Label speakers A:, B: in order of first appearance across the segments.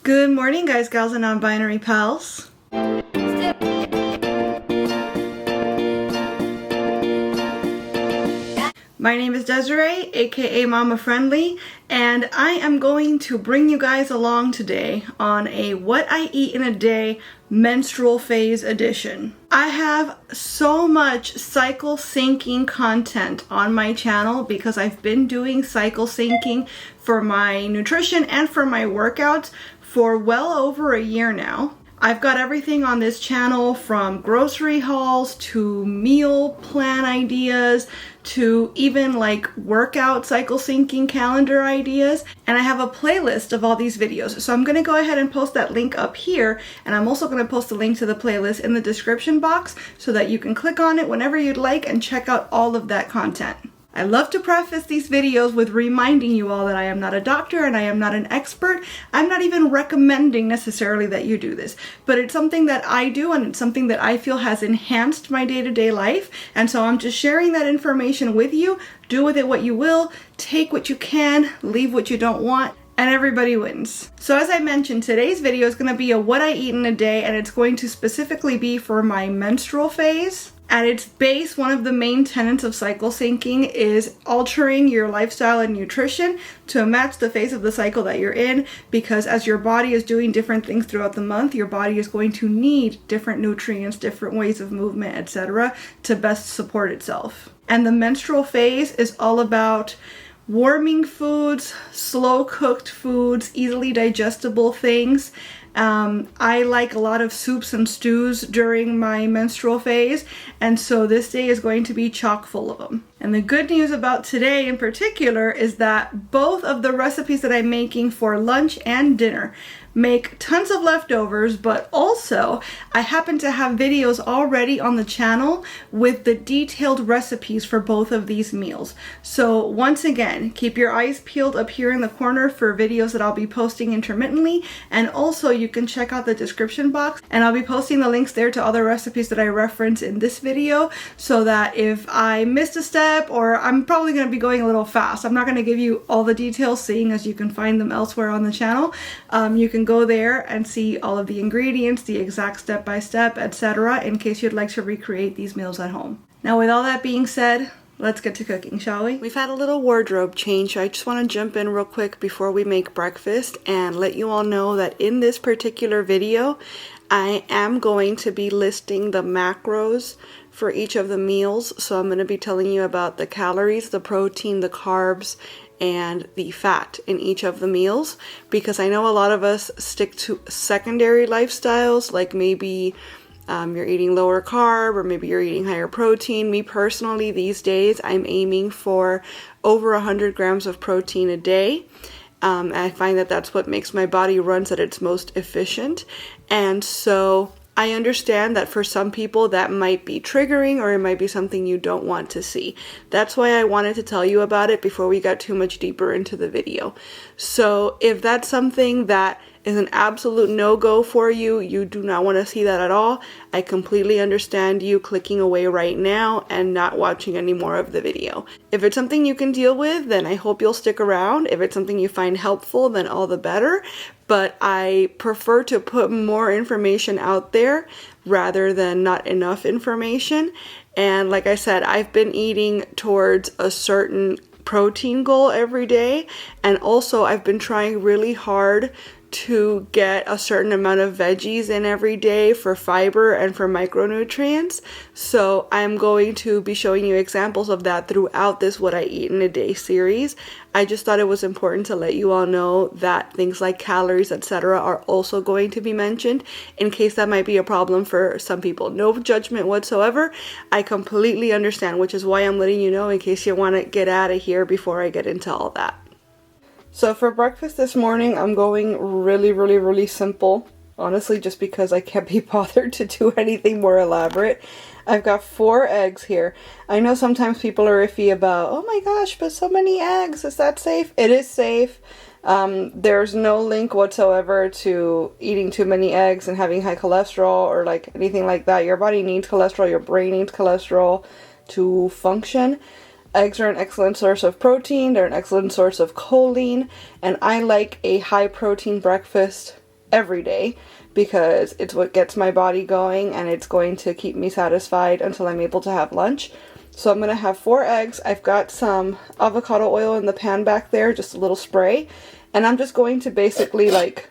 A: Good morning, guys, gals, and non-binary pals. My name is Desiree, aka Mama Friendly, and I am going to bring you guys along today on a What I Eat in a Day menstrual phase edition. I have so much cycle syncing content on my channel because I've been doing cycle syncing for my nutrition and for my workouts for well over a year now. I've got everything on this channel from grocery hauls to meal plan ideas to even like workout cycle syncing calendar ideas, and I have a playlist of all these videos. So I'm going to go ahead and post that link up here, and I'm also going to post a link to the playlist in the description box so that you can click on it whenever you'd like and check out all of that content. I love to preface these videos with reminding you all that I am not a doctor and I am not an expert. I'm not even recommending necessarily that you do this, but it's something that I do and it's something that I feel has enhanced my day-to-day life. And so I'm just sharing that information with you. Do with it what you will, take what you can, leave what you don't want, and everybody wins. So as I mentioned, today's video is going to be a what I eat in a day, and it's going to specifically be for my menstrual phase. At its base, one of the main tenets of cycle syncing is altering your lifestyle and nutrition to match the phase of the cycle that you're in, because as your body is doing different things throughout the month, your body is going to need different nutrients, different ways of movement, etc. to best support itself. And the menstrual phase is all about warming foods, slow cooked foods, easily digestible things. I like a lot of soups and stews during my menstrual phase, and so this day is going to be chock full of them. And the good news about today in particular is that both of the recipes that I'm making for lunch and dinner make tons of leftovers, but also I happen to have videos already on the channel with the detailed recipes for both of these meals. So once again, keep your eyes peeled up here in the corner for videos that I'll be posting intermittently, and also you can check out the description box and I'll be posting the links there to other recipes that I reference in this video, so that if I missed a step, or I'm probably going to be going a little fast, I'm not going to give you all the details seeing as you can find them elsewhere on the channel. You can go there and see all of the ingredients, the exact step-by-step, etc. in case you'd like to recreate these meals at home. Now, with all that being said, let's get to cooking, shall we? We've had a little wardrobe change, so I just want to jump in real quick before we make breakfast and let you all know that in this particular video, I am going to be listing the macros for each of the meals. So I'm going to be telling you about the calories, the protein, the carbs, and the fat in each of the meals, because I know a lot of us stick to secondary lifestyles, like maybe you're eating lower carb or maybe you're eating higher protein. Me personally, these days I'm aiming for over 100 grams of protein a day. I find that that's what makes my body runs at its most efficient, and so I understand that for some people that might be triggering, or it might be something you don't want to see. That's why I wanted to tell you about it before we got too much deeper into the video. So if that's something that is an absolute no-go for you, you do not want to see that at all, I completely understand you clicking away right now and not watching any more of the video. If it's something you can deal with, then I hope you'll stick around. If it's something you find helpful, then all the better. But I prefer to put more information out there rather than not enough information. And like I said, I've been eating towards a certain protein goal every day, and also I've been trying really hard to get a certain amount of veggies in every day for fiber and for micronutrients. So I'm going to be showing you examples of that throughout this What I Eat in a Day series. I just thought it was important to let you all know that things like calories, etc. are also going to be mentioned, in case that might be a problem for some people. No judgment whatsoever. I completely understand, which is why I'm letting you know in case you want to get out of here before I get into all that. So for breakfast this morning, I'm going really simple. Honestly, just because I can't be bothered to do anything more elaborate. I've got 4 eggs here. I know sometimes people are iffy about, oh my gosh, but so many eggs, is that safe? It is safe. There's no link whatsoever to eating too many eggs and having high cholesterol or like anything like that. Your body needs cholesterol, your brain needs cholesterol to function. Eggs are an excellent source of protein, they're an excellent source of choline, and I like a high protein breakfast every day because it's what gets my body going and it's going to keep me satisfied until I'm able to have lunch. So I'm going to have 4 eggs. I've got some avocado oil in the pan back there, just a little spray. And I'm just going to basically like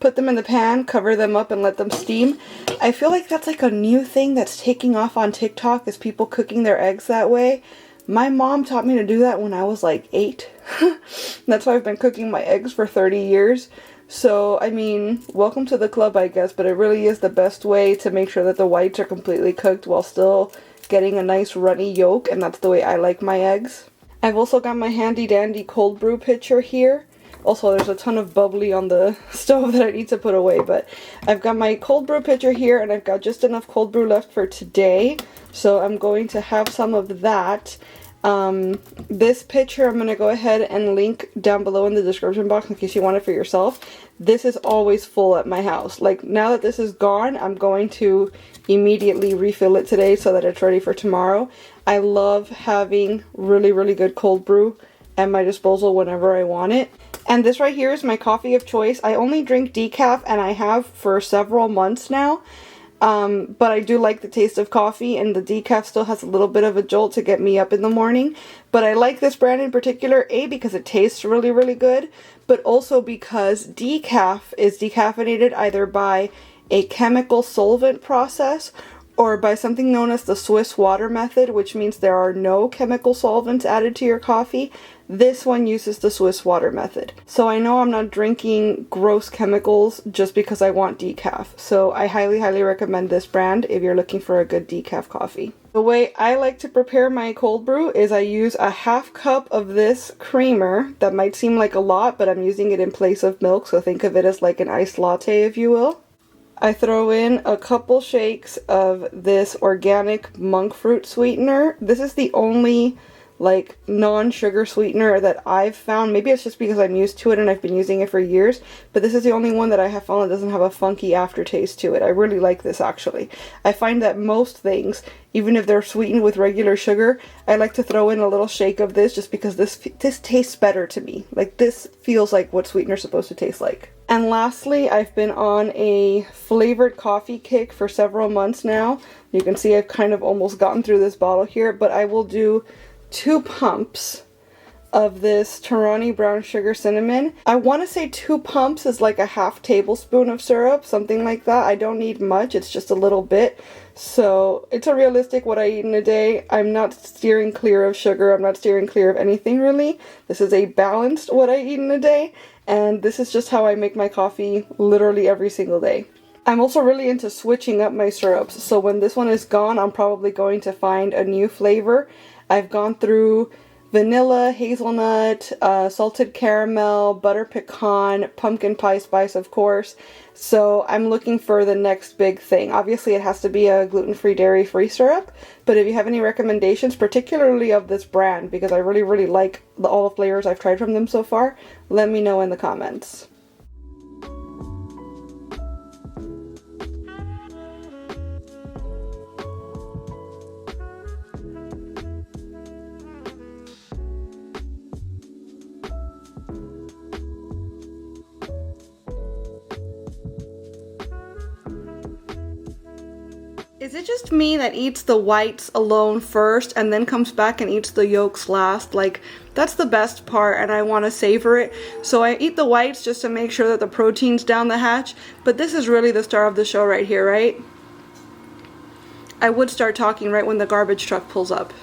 A: put them in the pan, cover them up, and let them steam. I feel like that's like a new thing that's taking off on TikTok, is people cooking their eggs that way. My mom taught me to do that when I was like 8. That's why I've been cooking my eggs for 30 years. So, I mean, welcome to the club, I guess, but it really is the best way to make sure that the whites are completely cooked while still getting a nice runny yolk, and that's the way I like my eggs. I've also got my handy dandy cold brew pitcher here. Also, there's a ton of bubbly on the stove that I need to put away, but I've got my cold brew pitcher here, and I've got just enough cold brew left for today, so I'm going to have some of that. This pitcher I'm going to go ahead and link down below in the description box in case you want it for yourself. This is always full at my house. Like, now that this is gone, I'm going to immediately refill it today so that it's ready for tomorrow. I love having really, really good cold brew at my disposal whenever I want it. And this right here is my coffee of choice. I only drink decaf, and I have for several months now. But I do like the taste of coffee, and the decaf still has a little bit of a jolt to get me up in the morning. But I like this brand in particular, A, because it tastes really, really good, but also because decaf is decaffeinated either by a chemical solvent process or by something known as the Swiss water method, which means there are no chemical solvents added to your coffee. This one uses the Swiss water method. So I know I'm not drinking gross chemicals just because I want decaf. So I highly, highly recommend this brand if you're looking for a good decaf coffee. The way I like to prepare my cold brew is I use a half cup of this creamer. That might seem like a lot, but I'm using it in place of milk, so think of it as like an iced latte, if you will. I throw in a couple shakes of this organic monk fruit sweetener. This is the only like non-sugar sweetener that I've found. Maybe it's just because I'm used to it and I've been using it for years, but this is the only one that I have found that doesn't have a funky aftertaste to it. I really like this, actually. I find that most things, even if they're sweetened with regular sugar, I like to throw in a little shake of this just because this tastes better to me. Like, this feels like what sweetener's supposed to taste like. And lastly, I've been on a flavored coffee kick for several months now. You can see I've kind of almost gotten through this bottle here, but I will do 2 pumps of this Torani brown sugar cinnamon. I want to say 2 pumps is like a half tablespoon of syrup, something like that. I don't need much, it's just a little bit. So it's a realistic what I eat in a day. I'm not steering clear of sugar, I'm not steering clear of anything really. This is a balanced what I eat in a day, and this is just how I make my coffee literally every single day. I'm also really into switching up my syrups, so when this one is gone, I'm probably going to find a new flavor. I've gone through vanilla, hazelnut, salted caramel, butter pecan, pumpkin pie spice, of course. So I'm looking for the next big thing. Obviously, it has to be a gluten-free, dairy-free syrup. But if you have any recommendations, particularly of this brand, because I really, really like all the flavors I've tried from them so far, let me know in the comments. Is it just me that eats the whites alone first and then comes back and eats the yolks last? Like, that's the best part and I want to savor it. So I eat the whites just to make sure that the protein's down the hatch. But this is really the star of the show right here, right? I would start talking right when the garbage truck pulls up.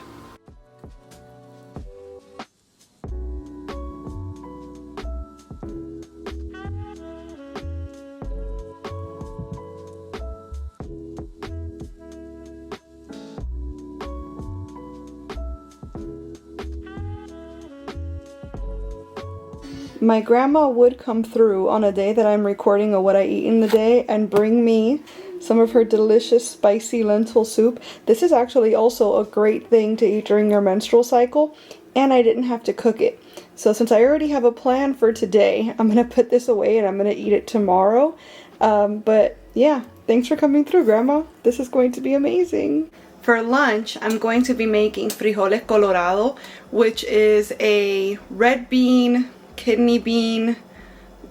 A: My grandma would come through on a day that I'm recording a what I eat in the day and bring me some of her delicious spicy lentil soup. This is actually also a great thing to eat during your menstrual cycle, and I didn't have to cook it. So since I already have a plan for today, I'm going to put this away and I'm going to eat it tomorrow. But yeah, thanks for coming through, Grandma. This is going to be amazing. For lunch, I'm going to be making frijoles colorado, which is a red bean, kidney bean,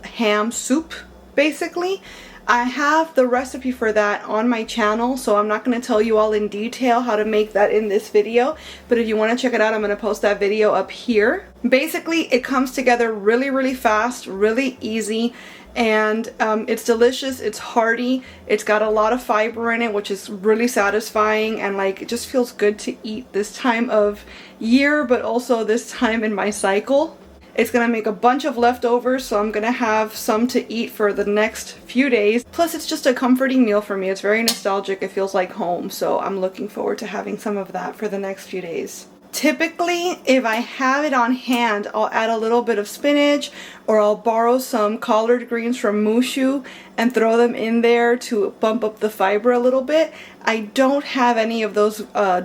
A: ham soup, basically. I have the recipe for that on my channel, so I'm not going to tell you all in detail how to make that in this video, but if you want to check it out, I'm going to post that video up here. Basically, it comes together really fast, really easy, and it's delicious, it's hearty, it's got a lot of fiber in it, which is really satisfying, and like it just feels good to eat this time of year, but also this time in my cycle. It's gonna make a bunch of leftovers, so I'm gonna have some to eat for the next few days. Plus, it's just a comforting meal for me. It's very nostalgic. It feels like home, so I'm looking forward to having some of that for the next few days. Typically, if I have it on hand, I'll add a little bit of spinach, or I'll borrow some collard greens from Mushu and throw them in there to bump up the fiber a little bit. I don't have any of those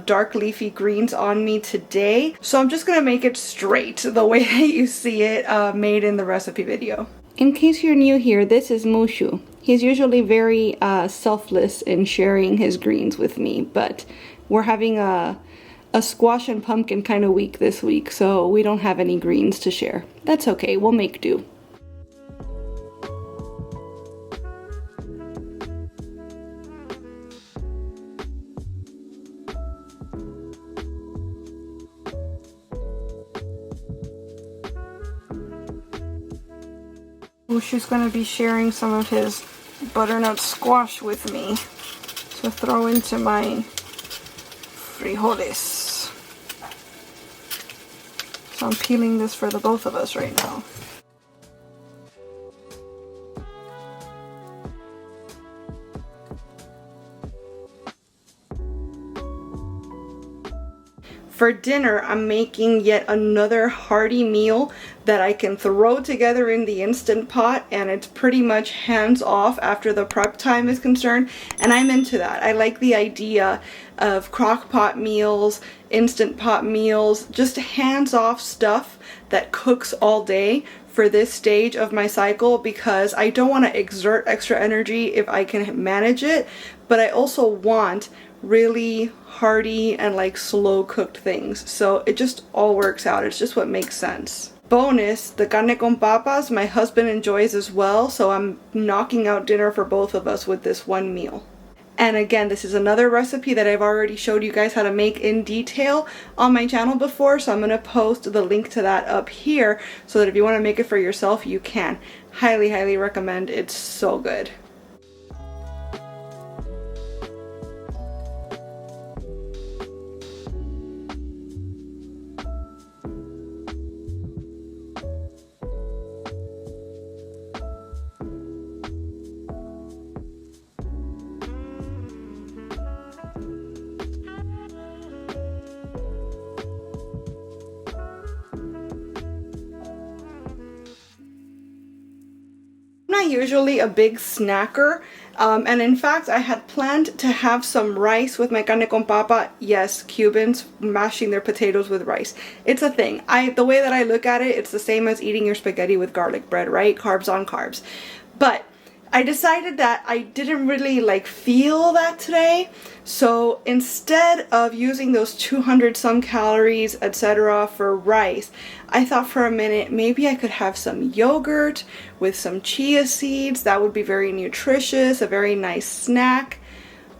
A: dark leafy greens on me today, so I'm just gonna make it straight the way that you see it made in the recipe video. In case you're new here, this is Mushu. He's usually very selfless in sharing his greens with me, but we're having a squash and pumpkin kind of week this week, so we don't have any greens to share. That's okay, we'll make do. Mushu's gonna be sharing some of his butternut squash with me to throw into my frijoles. So I'm peeling this for the both of us right now. For dinner, I'm making yet another hearty meal that I can throw together in the Instant Pot, and it's pretty much hands off after the prep time is concerned, and I'm into that. I like the idea of crock pot meals, Instant Pot meals, just hands off stuff that cooks all day for this stage of my cycle, because I don't want to exert extra energy if I can manage it, but I also want really hearty and like slow cooked things, so it just all works out. It's just what makes sense. Bonus, the carne con papas my husband enjoys as well, so I'm knocking out dinner for both of us with this one meal. And again, this is another recipe that I've already showed you guys how to make in detail on my channel before, so I'm going to post the link to that up here so that if you want to make it for yourself, you can. Highly recommend. It's so good. I'm not usually a big snacker, and in fact I had planned to have some rice with my carne con papa. Yes, Cubans mashing their potatoes with rice. It's a thing. The way that I look at it, it's the same as eating your spaghetti with garlic bread, right? Carbs on carbs. But I decided that I didn't really like feel that today, so instead of using those 200 some calories, etc. for rice, I thought for a minute maybe I could have some yogurt with some chia seeds. That would be very nutritious, a very nice snack.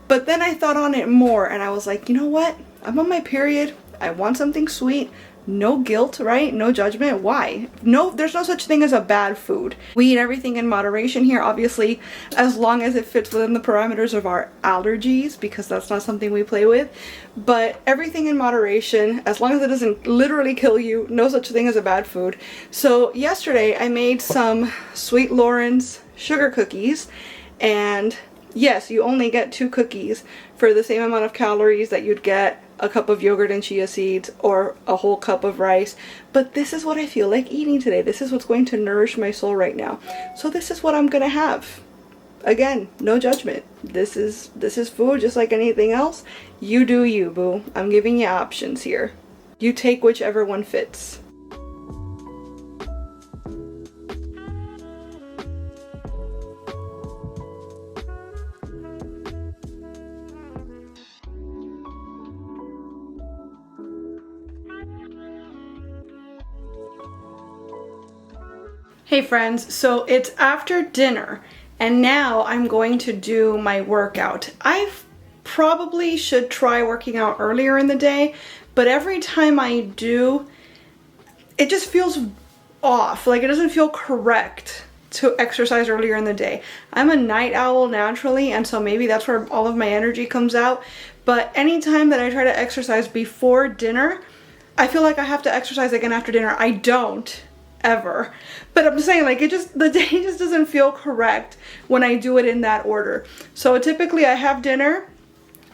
A: But then I thought on it more and I was like, you know what? I'm on my period. I want something sweet. No guilt, right? No judgment. Why? No, there's no such thing as a bad food. We eat everything in moderation here, obviously, as long as it fits within the parameters of our allergies, because that's not something we play with. But everything in moderation, as long as it doesn't literally kill you, no such thing as a bad food. So yesterday I made some Sweet Loren's sugar cookies, and yes, you only get 2 cookies for the same amount of calories that you'd get a cup of yogurt and chia seeds or a whole cup of rice. But this is what I feel like eating today. This is what's going to nourish my soul right now. So this is what I'm gonna have. Again, no judgment. This is food just like anything else. You do you, boo. I'm giving you options here. You take whichever one fits. Hey friends, so it's after dinner and now I'm going to do my workout. I probably should try working out earlier in the day, but every time I do, it just feels off. Like, it doesn't feel correct to exercise earlier in the day. I'm a night owl naturally, and so maybe that's where all of my energy comes out. But anytime that I try to exercise before dinner, I feel like I have to exercise again after dinner. I don't ever. But I'm saying, like, the day just doesn't feel correct when I do it in that order. So typically I have dinner,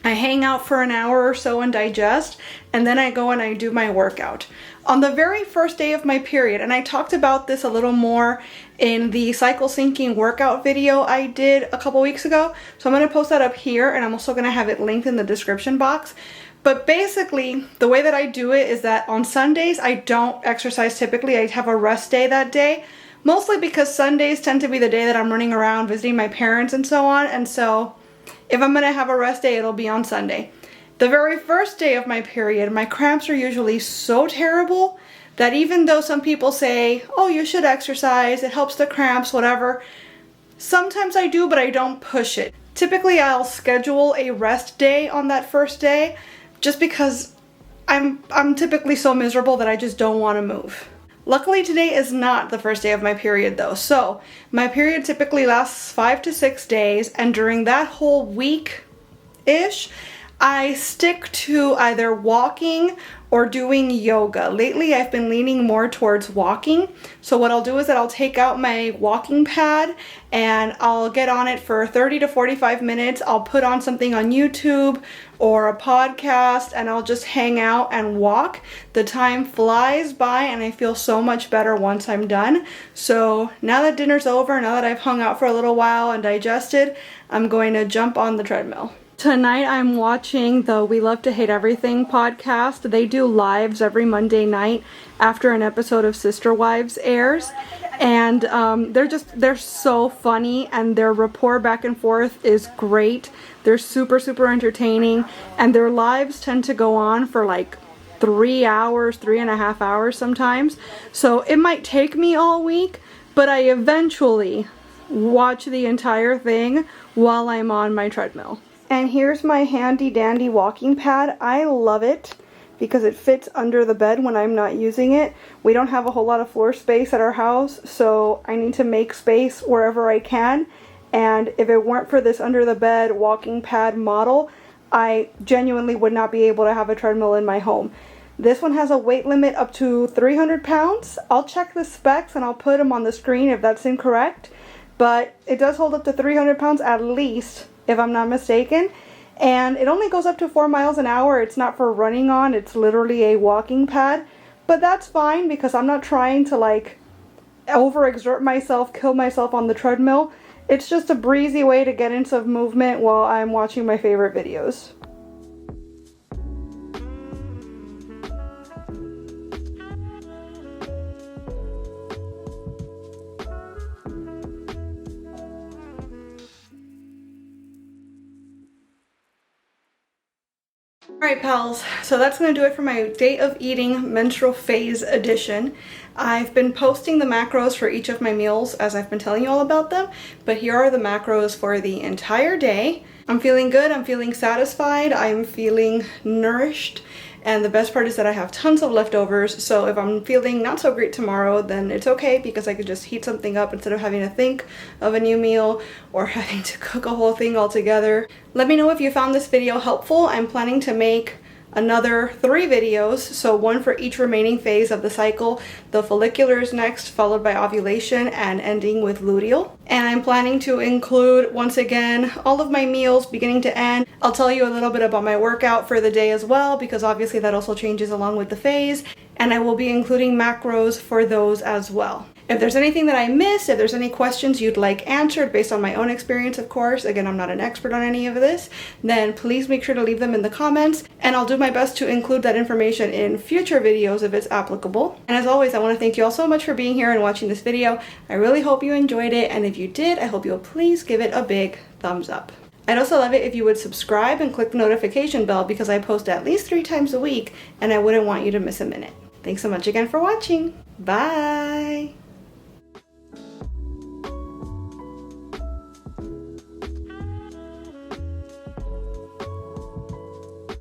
A: I hang out for an hour or so and digest, and then I go and I do my workout. On the very first day of my period, and I talked about this a little more in the cycle syncing workout video I did a couple weeks ago, so I'm going to post that up here, and I'm also going to have it linked in the description box. But basically, the way that I do it is that on Sundays, I don't exercise typically. I have a rest day that day, mostly because Sundays tend to be the day that I'm running around visiting my parents and so on, and so if I'm going to have a rest day, it'll be on Sunday. The very first day of my period, my cramps are usually so terrible that even though some people say, oh, you should exercise, it helps the cramps, whatever, sometimes I do, but I don't push it. Typically, I'll schedule a rest day on that first day just because I'm typically so miserable that I just don't want to move. Luckily, today is not the first day of my period though. So my period typically lasts 5 to 6 days, and during that whole week-ish, I stick to either walking or doing yoga. Lately, I've been leaning more towards walking. So what I'll do is that I'll take out my walking pad and I'll get on it for 30 to 45 minutes. I'll put on something on YouTube or a podcast and I'll just hang out and walk. The time flies by and I feel so much better once I'm done. So now that dinner's over, now that I've hung out for a little while and digested, I'm going to jump on the treadmill. Tonight I'm watching the We Love to Hate Everything podcast. They do lives every Monday night after an episode of Sister Wives airs. And they're so funny, and their rapport back and forth is great. They're super, super entertaining, and their lives tend to go on for like 3 hours, 3.5 hours sometimes. So it might take me all week, but I eventually watch the entire thing while I'm on my treadmill. And here's my handy dandy walking pad. I love it because it fits under the bed when I'm not using it. We don't have a whole lot of floor space at our house, so I need to make space wherever I can. And if it weren't for this under the bed walking pad model, I genuinely would not be able to have a treadmill in my home. This one has a weight limit up to 300 pounds. I'll check the specs and I'll put them on the screen if that's incorrect. But it does hold up to 300 pounds at least, if I'm not mistaken, and it only goes up to 4 miles an hour. It's not for running on, it's literally a walking pad, but that's fine because I'm not trying to like overexert myself, kill myself on the treadmill. It's just a breezy way to get into movement while I'm watching my favorite videos. Alright pals, so that's going to do it for my day of eating menstrual phase edition. I've been posting the macros for each of my meals as I've been telling you all about them, but here are the macros for the entire day. I'm feeling good, I'm feeling satisfied, I'm feeling nourished, and the best part is that I have tons of leftovers, so if I'm feeling not so great tomorrow, then it's okay because I could just heat something up instead of having to think of a new meal or having to cook a whole thing all together. Let me know if you found this video helpful. I'm planning to make another 3 videos, so one for each remaining phase of the cycle. The follicular is next, followed by ovulation, and ending with luteal. And I'm planning to include, once again, all of my meals beginning to end. I'll tell you a little bit about my workout for the day as well, because obviously that also changes along with the phase, and I will be including macros for those as well. If there's anything that I missed, if there's any questions you'd like answered based on my own experience, of course, again, I'm not an expert on any of this, then please make sure to leave them in the comments, and I'll do my best to include that information in future videos if it's applicable. And as always, I want to thank you all so much for being here and watching this video. I really hope you enjoyed it, and if you did, I hope you'll please give it a big thumbs up. I'd also love it if you would subscribe and click the notification bell because I post at least 3 times a week, and I wouldn't want you to miss a minute. Thanks so much again for watching. Bye!